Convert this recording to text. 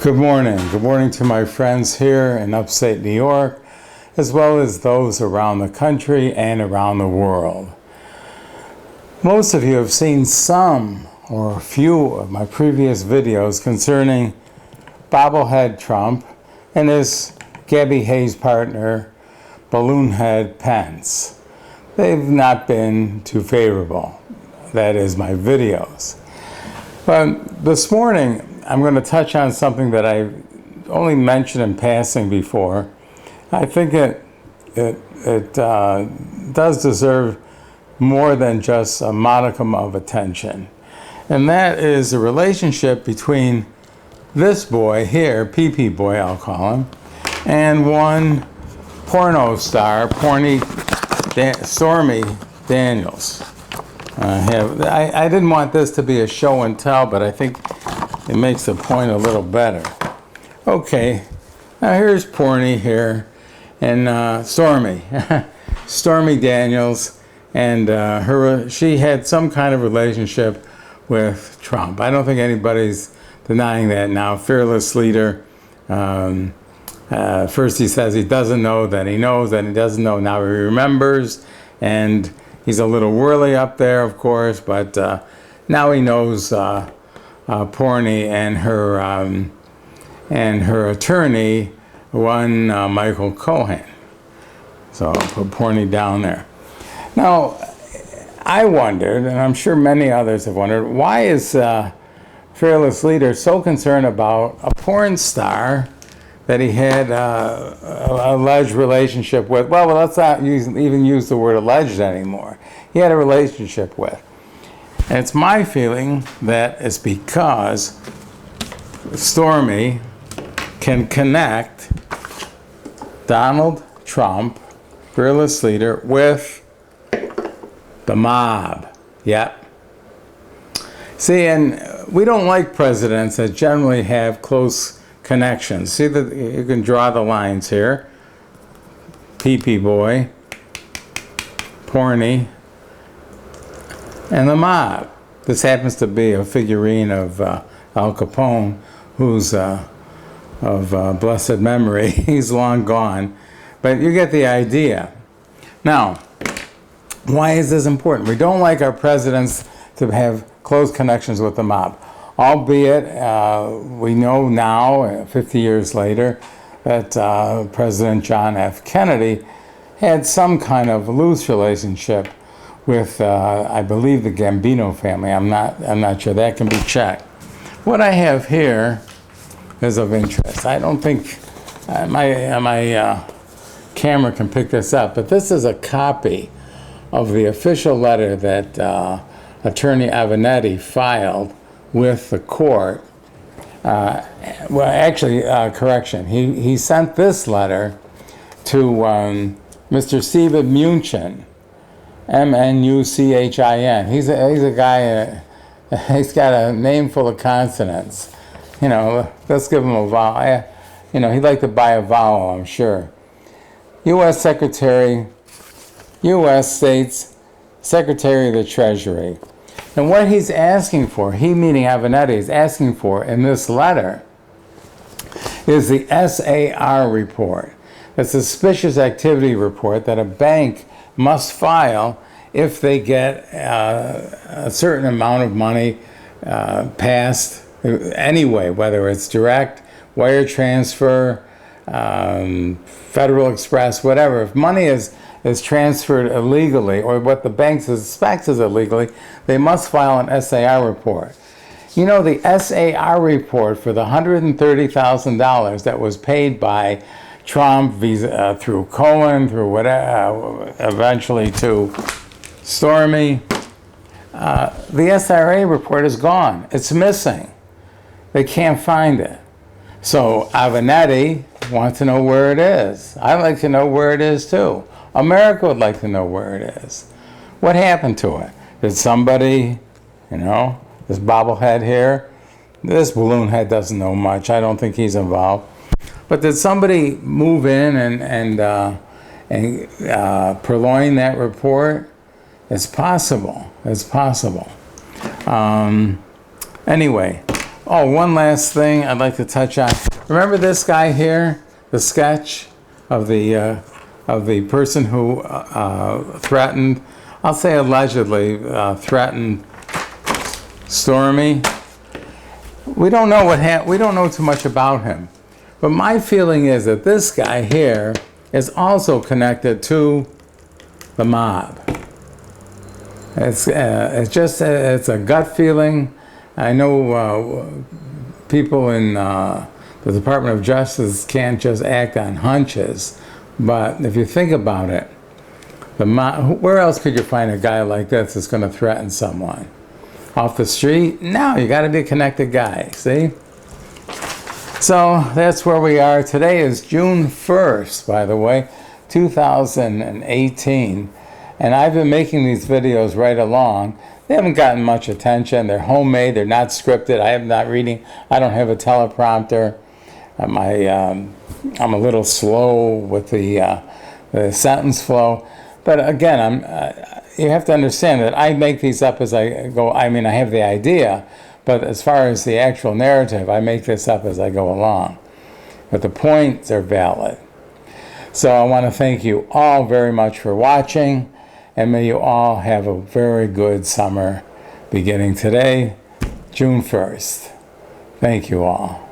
Good morning. Good morning to my friends here in upstate New York, as well as those around the country and around the world. Most of you have seen some or a few of my previous videos concerning bobblehead Trump and his Gabby Hayes partner, balloonhead Pence. They've not been too favorable. That is my videos. But this morning, I'm going to touch on something that I only mentioned in passing before. I think it does deserve more than just a modicum of attention. And that is the relationship between this boy here, PP boy I'll call him, and one porno star, Stormy Daniels. I didn't want this to be a show and tell, but I think it makes the point a little better. Okay, now here's Porny here, and Stormy Daniels, and she had some kind of relationship with Trump. I don't think anybody's denying that now. Fearless leader. First he says he doesn't know, then he knows, then he doesn't know, now he remembers, and he's a little whirly up there, of course, but now he knows Porny and her attorney, one Michael Cohen. So I'll put Porny down there. Now, I wondered, and I'm sure many others have wondered, why is Fearless Leader so concerned about a porn star that he had an alleged relationship with? Well, let's not even use the word alleged anymore. He had a relationship with. And it's my feeling that it's because Stormy can connect Donald Trump, fearless leader, with the mob. Yep. See, and we don't like presidents that generally have close connections. See that you can draw the lines here. PP boy, Porny, and the mob. This happens to be a figurine of Al Capone, who's of blessed memory. He's long gone, but you get the idea. Now, why is this important? We don't like our presidents to have close connections with the mob, albeit we know now, 50 years later, that President John F. Kennedy had some kind of loose relationship with, I believe, the Gambino family. I'm not sure. That can be checked. What I have here is of interest. I don't think my camera can pick this up, but this is a copy of the official letter that Attorney Avenatti filed with the court. Well, actually, correction. He sent this letter to Mr. Steven Mnuchin, Mnuchin. He's a guy, he's got a name full of consonants. You know, let's give him a vowel. You know, he'd like to buy a vowel, I'm sure. U.S. States Secretary of the Treasury. And what he's asking for, he meaning Avenatti, is asking for in this letter is the SAR report, the suspicious activity report that a bank must file if they get a certain amount of money passed anyway, whether it's direct, wire transfer, Federal Express, whatever. If money is transferred illegally, or what the bank suspects is illegally, they must file an SAR report. You know, the SAR report for the $130,000 that was paid by Trump through Cohen, through whatever, eventually to Stormy, the SRA report is gone. It's missing. They can't find it. So Avenatti wants to know where it is. I'd like to know where it is too. America would like to know where it is. What happened to it? Did somebody, you know, this bobblehead here, this balloon head doesn't know much. I don't think he's involved. But did somebody move in and purloin that report? It's possible. It's possible. Anyway, Oh, one last thing I'd like to touch on. Remember this guy here, the sketch of the person who threatened, I'll say allegedly threatened Stormy. We don't know we don't know too much about him, but my feeling is that this guy here is also connected to the mob. It's a gut feeling. I know people in the Department of Justice can't just act on hunches, but if you think about it, where else could you find a guy like this that's going to threaten someone? Off the street? No, you got to be a connected guy, see? So that's where we are. Today is June 1st, by the way, 2018. And I've been making these videos right along. They haven't gotten much attention. They're homemade. They're not scripted. I am not reading. I don't have a teleprompter. I'm a little slow with the sentence flow. But again, you have to understand that I make these up as I go. I mean, I have the idea, but as far as the actual narrative, I make this up as I go along. But the points are valid. So I want to thank you all very much for watching, and may you all have a very good summer beginning today, June 1st. Thank you all.